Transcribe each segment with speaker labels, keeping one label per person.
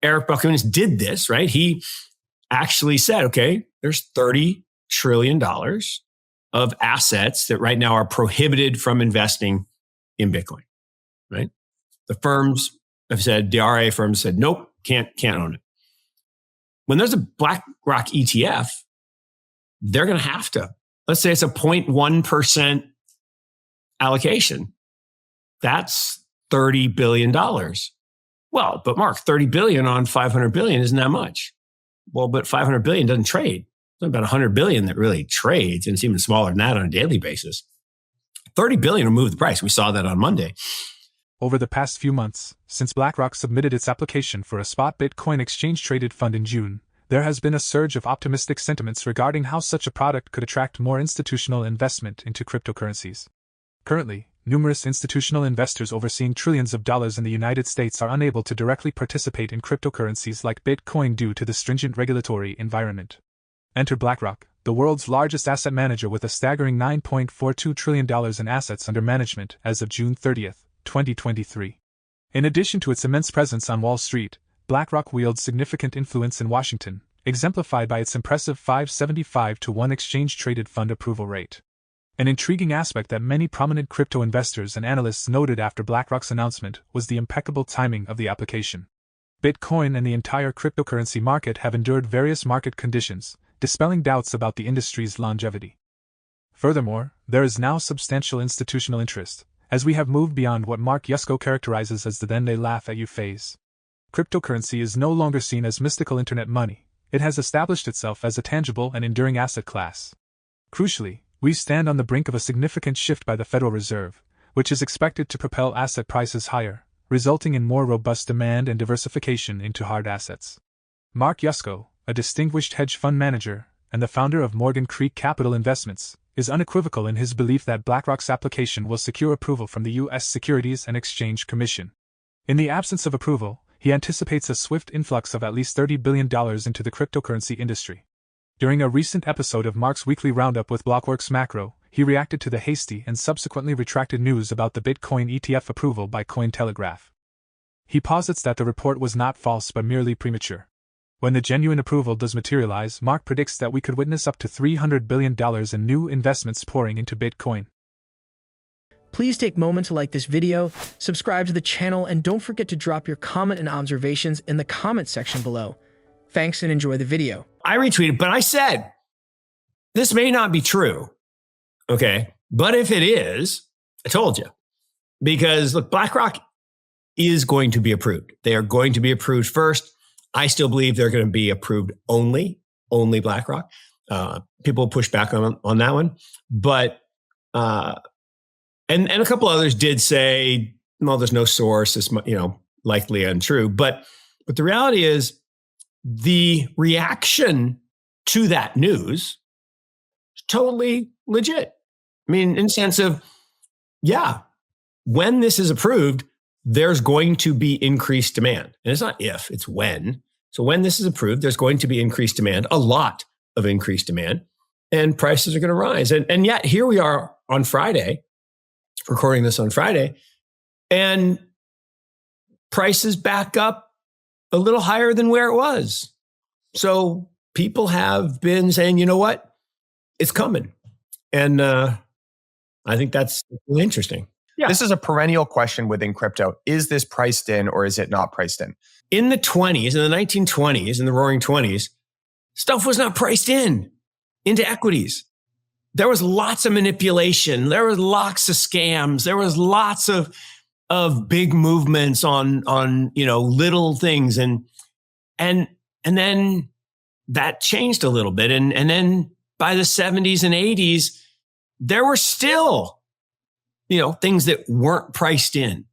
Speaker 1: Eric Buckman did this, right? He actually said, okay, there's $30 trillion of assets that right now are prohibited from investing in Bitcoin, right? The firms have said, the RIA firms said, nope, can't own it. When there's a BlackRock ETF, they're going to have to. Let's say it's a 0.1% allocation. That's $30 billion. Well, but Mark, 30 billion on 500 billion isn't that much. Well, but 500 billion doesn't trade. There's about 100 billion that really trades, and it's even smaller than that on a daily basis. 30 billion will move the price. We saw that on Monday.
Speaker 2: Over the past few months, since BlackRock submitted its application for a spot Bitcoin exchange-traded fund in June, there has been a surge of optimistic sentiments regarding how such a product could attract more institutional investment into cryptocurrencies. Currently, numerous institutional investors overseeing trillions of dollars in the United States are unable to directly participate in cryptocurrencies like Bitcoin due to the stringent regulatory environment. Enter BlackRock, the world's largest asset manager with a staggering $9.42 trillion in assets under management as of June 30, 2023. In addition to its immense presence on Wall Street, BlackRock wields significant influence in Washington, exemplified by its impressive 575-to-1 exchange-traded fund approval rate. An intriguing aspect that many prominent crypto investors and analysts noted after BlackRock's announcement was the impeccable timing of the application. Bitcoin and the entire cryptocurrency market have endured various market conditions, dispelling doubts about the industry's longevity. Furthermore, there is now substantial institutional interest, as we have moved beyond what Mark Yusko characterizes as the then they laugh at you phase. Cryptocurrency is no longer seen as mystical internet money. It has established itself as a tangible and enduring asset class. Crucially, we stand on the brink of a significant shift by the Federal Reserve, which is expected to propel asset prices higher, resulting in more robust demand and diversification into hard assets. Mark Yusko, a distinguished hedge fund manager and the founder of Morgan Creek Capital Investments, is unequivocal in his belief that BlackRock's application will secure approval from the U.S. Securities and Exchange Commission. In the absence of approval, he anticipates a swift influx of at least $30 billion into the cryptocurrency industry. During a recent episode of Mark's weekly roundup with Blockworks Macro, he reacted to the hasty and subsequently retracted news about the Bitcoin ETF approval by Cointelegraph. He posits that the report was not false but merely premature. When the genuine approval does materialize, Mark predicts that we could witness up to $300 billion in new investments pouring into Bitcoin.
Speaker 3: Please take a moment to like this video, subscribe to the channel, and don't forget to drop your comment and observations in the comment section below. Thanks and enjoy the video.
Speaker 1: I retweeted, but I said, this may not be true. Okay. But if it is, I told you. Because look, BlackRock is going to be approved. They are going to be approved first. I still believe they're going to be approved only BlackRock. People push back on that one. But, and a couple others did say, well, there's no source. It's, likely untrue. But the reality is the reaction to that news is totally legit. I mean, in the sense of, yeah, when this is approved, there's going to be increased demand. And it's not if, it's when. So when this is approved, there's going to be increased demand, a lot of increased demand, and prices are going to rise. And yet here we are on Friday, recording this on Friday, and prices back up a little higher than where it was. So people have been saying, you know what? It's coming. And I think that's really interesting.
Speaker 4: Yeah. This is a perennial question within crypto. Is this priced in or is it not priced in?
Speaker 1: In the 20s, in the 1920s, in the roaring 20s, stuff was not priced into equities. There was lots of manipulation. There was lots of scams. There was lots of big movements on little things. And then that changed a little bit. And then by the 70s and 80s, there were still things that weren't priced in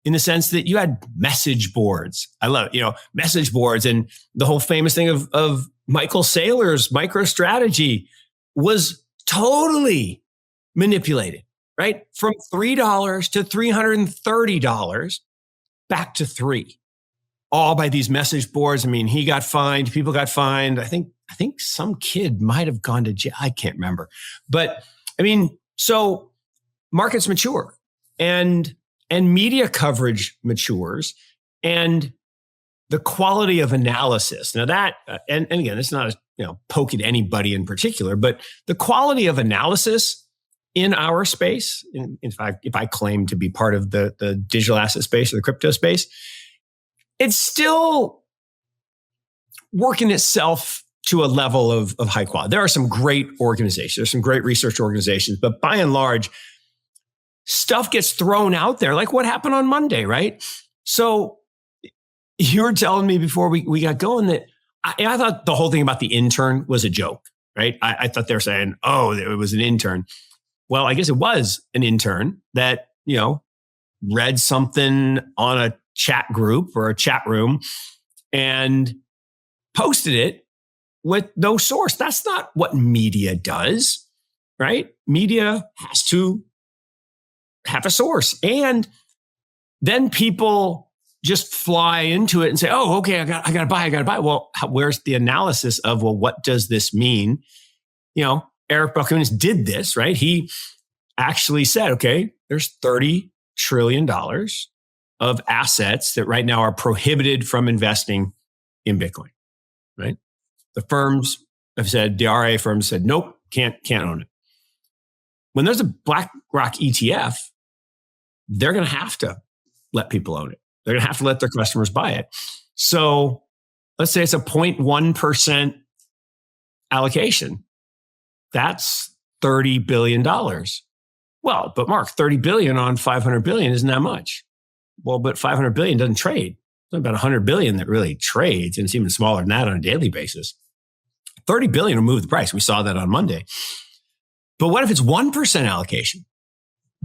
Speaker 1: the sense that you had message boards. I love, message boards, and the whole famous thing of Michael Saylor's MicroStrategy was totally manipulated, right? From $3 to $330 back to $3, all by these message boards. I mean, he got fined, people got fined. I think some kid might have gone to jail. I can't remember, but I mean, so markets mature and media coverage matures, and the quality of analysis. Now that, and again, it's not poking anybody in particular, but the quality of analysis in our space, if I claim to be part of the digital asset space or the crypto space, it's still working itself to a level of high quality. There are some great organizations, there's some great research organizations, but by and large, stuff gets thrown out there, like what happened on Monday, right? So you were telling me before we got going that I thought the whole thing about the intern was a joke, right? I thought they were saying, oh, it was an intern. Well, I guess it was an intern that, read something on a chat group or a chat room and posted it with no source. That's not what media does, right? Media has to have a source. And then people just fly into it and say, oh, okay, I got to buy. Well, where's the analysis of, well, what does this mean? Eric Balchunas did this, right? He actually said, okay, there's $30 trillion of assets that right now are prohibited from investing in Bitcoin, right? The firms have said, the RIA firms said, nope, can't own it. When there's a BlackRock ETF, they're going to have to let people own it. They're going to have to let their customers buy it. So let's say it's a 0.1% allocation. That's $30 billion. Well, but Mark, 30 billion on 500 billion isn't that much. Well, but 500 billion doesn't trade. There's about 100 billion that really trades, and it's even smaller than that on a daily basis. 30 billion will move the price. We saw that on Monday. But what if it's 1% allocation,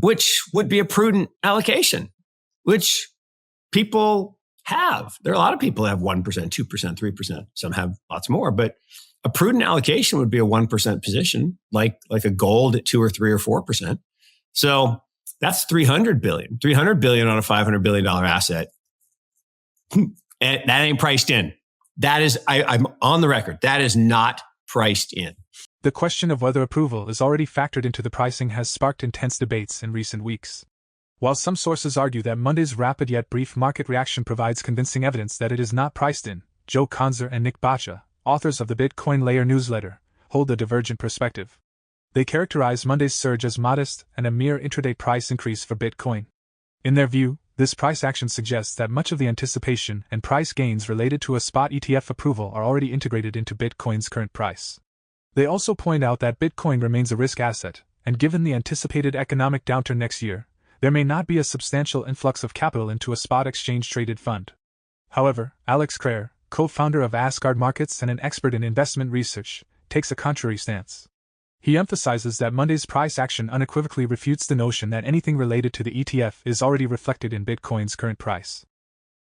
Speaker 1: which would be a prudent allocation, which people have. There are a lot of people that have 1%, 2%, 3%. Some have lots more, but a prudent allocation would be a 1% position, like a gold at 2 or 3 or 4%. So that's 300 billion. 300 billion on a $500 billion asset. And that ain't priced in. That is, I'm on the record, that is not priced in.
Speaker 2: The question of whether approval is already factored into the pricing has sparked intense debates in recent weeks. While some sources argue that Monday's rapid yet brief market reaction provides convincing evidence that it is not priced in, Joe Konzer and Nick Bacha, authors of the Bitcoin Layer newsletter, hold a divergent perspective. They characterize Monday's surge as modest and a mere intraday price increase for Bitcoin. In their view, this price action suggests that much of the anticipation and price gains related to a spot ETF approval are already integrated into Bitcoin's current price. They also point out that Bitcoin remains a risk asset, and given the anticipated economic downturn next year, there may not be a substantial influx of capital into a spot exchange-traded fund. However, Alex Craer, co-founder of Asgard Markets and an expert in investment research, takes a contrary stance. He emphasizes that Monday's price action unequivocally refutes the notion that anything related to the ETF is already reflected in Bitcoin's current price.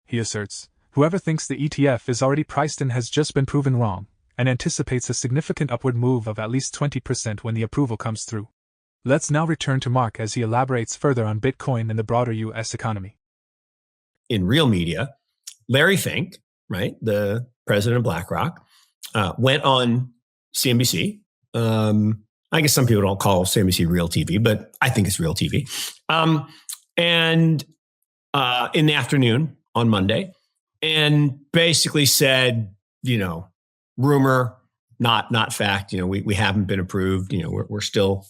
Speaker 2: He asserts, whoever thinks the ETF is already priced in has just been proven wrong, and anticipates a significant upward move of at least 20% when the approval comes through. Let's now return to Mark as he elaborates further on Bitcoin and the broader US economy.
Speaker 1: In real media, Larry Fink, right, the president of BlackRock, went on CNBC. I guess some people don't call CNBC real TV, but I think it's real TV. And in the afternoon on Monday, and basically said, rumor, not fact. We haven't been approved. We're still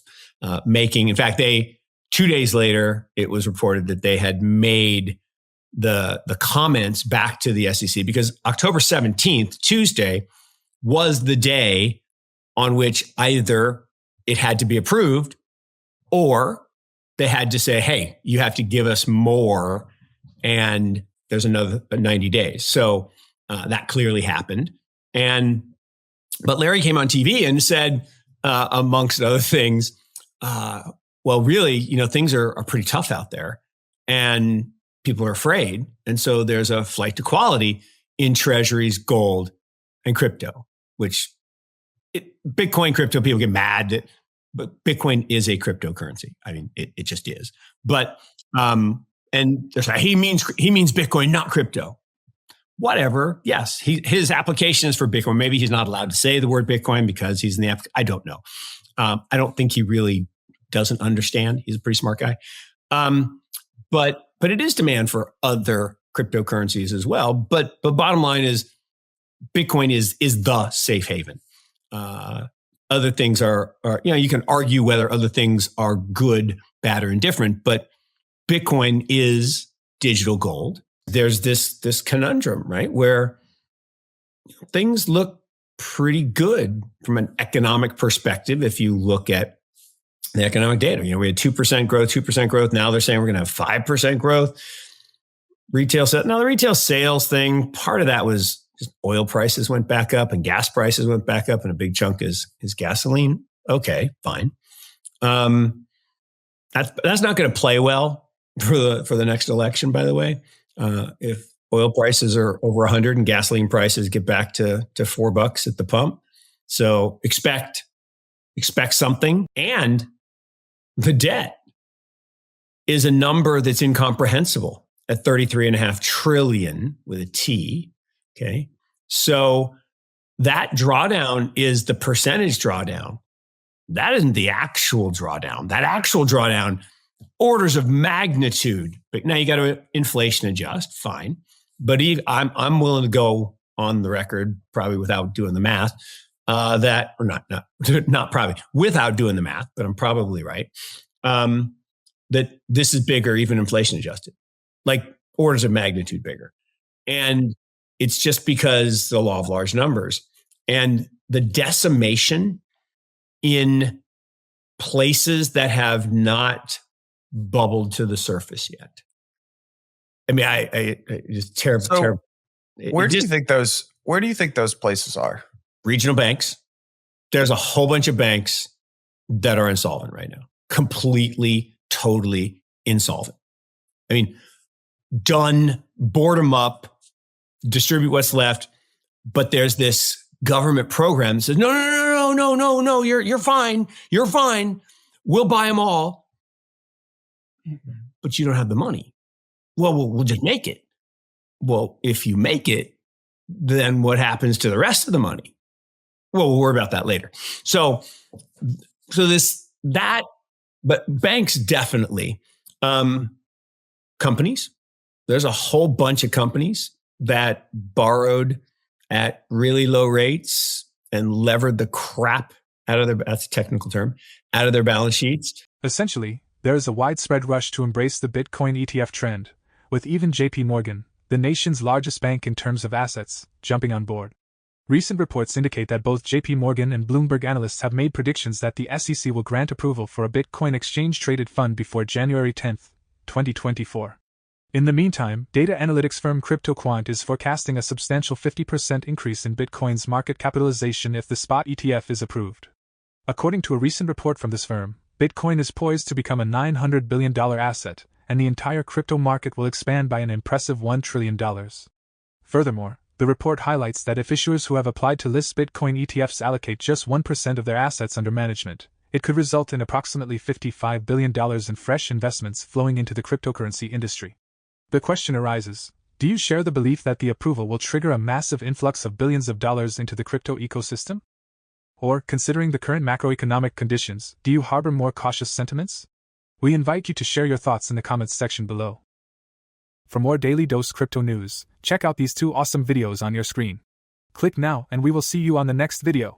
Speaker 1: making. In fact, 2 days later, it was reported that they had made the comments back to the SEC because October 17th, Tuesday, was the day on which either it had to be approved or they had to say, hey, you have to give us more and there's another 90 days. So that clearly happened. But Larry came on TV and said, amongst other things, well, really, things are pretty tough out there and people are afraid. And so there's a flight to quality in treasuries, gold, and crypto, which Bitcoin, crypto, people get mad, but Bitcoin is a cryptocurrency. I mean, it just is. But and there's he means Bitcoin, not crypto. Whatever. Yes, his application is for Bitcoin. Maybe he's not allowed to say the word Bitcoin because he's in the app. I don't know. I don't think he really doesn't understand. He's a pretty smart guy. But it is demand for other cryptocurrencies as well. But bottom line is Bitcoin is the safe haven. Other things are, you can argue whether other things are good, bad, or indifferent, but Bitcoin is digital gold. There's this conundrum, right, where things look pretty good from an economic perspective. If you look at the economic data, we had 2% growth. Now they're saying we're going to have 5% growth. Now the retail sales thing, part of that was just oil prices went back up and gas prices went back up, and a big chunk is gasoline. Okay, fine. That's not going to play well for the next election, by the way. If oil prices are over 100 and gasoline prices get back to $4 at the pump, so expect something. And the debt is a number that's incomprehensible at 33.5 trillion with a T. Okay. So that drawdown is the percentage drawdown. That isn't the actual drawdown. That actual drawdown, orders of magnitude. But now you got to inflation adjust. Fine. But I'm willing to go on the record, probably without doing the math, not probably without doing the math, but I'm probably right. That this is bigger, even inflation adjusted, like orders of magnitude bigger. And it's just because the law of large numbers and the decimation in places that have not bubbled to the surface yet. I mean, I just terrible.
Speaker 4: So
Speaker 1: terrible.
Speaker 4: Where do you think those places are?
Speaker 1: Regional banks. There's a whole bunch of banks that are insolvent right now. Completely, totally insolvent. I mean, done, board them up, distribute what's left. But there's this government program that says, no, you're fine. You're fine. We'll buy them all. But you don't have the money. Well, we'll just make it. Well, if you make it, then what happens to the rest of the money? Well, we'll worry about that later. So but banks definitely, companies, there's a whole bunch of companies that borrowed at really low rates and levered the crap out of that's a technical term, out of their balance sheets.
Speaker 2: Essentially, there is a widespread rush to embrace the Bitcoin ETF trend, with even JP Morgan, the nation's largest bank in terms of assets, jumping on board. Recent reports indicate that both JP Morgan and Bloomberg analysts have made predictions that the SEC will grant approval for a Bitcoin exchange-traded fund before January 10, 2024. In the meantime, data analytics firm CryptoQuant is forecasting a substantial 50% increase in Bitcoin's market capitalization if the spot ETF is approved. According to a recent report from this firm, Bitcoin is poised to become a $900 billion asset, and the entire crypto market will expand by an impressive $1 trillion. Furthermore, the report highlights that if issuers who have applied to list Bitcoin ETFs allocate just 1% of their assets under management, it could result in approximately $55 billion in fresh investments flowing into the cryptocurrency industry. The question arises, do you share the belief that the approval will trigger a massive influx of billions of dollars into the crypto ecosystem? Or, considering the current macroeconomic conditions, do you harbor more cautious sentiments? We invite you to share your thoughts in the comments section below. For more daily dose crypto news, check out these 2 awesome videos on your screen. Click now and we will see you on the next video.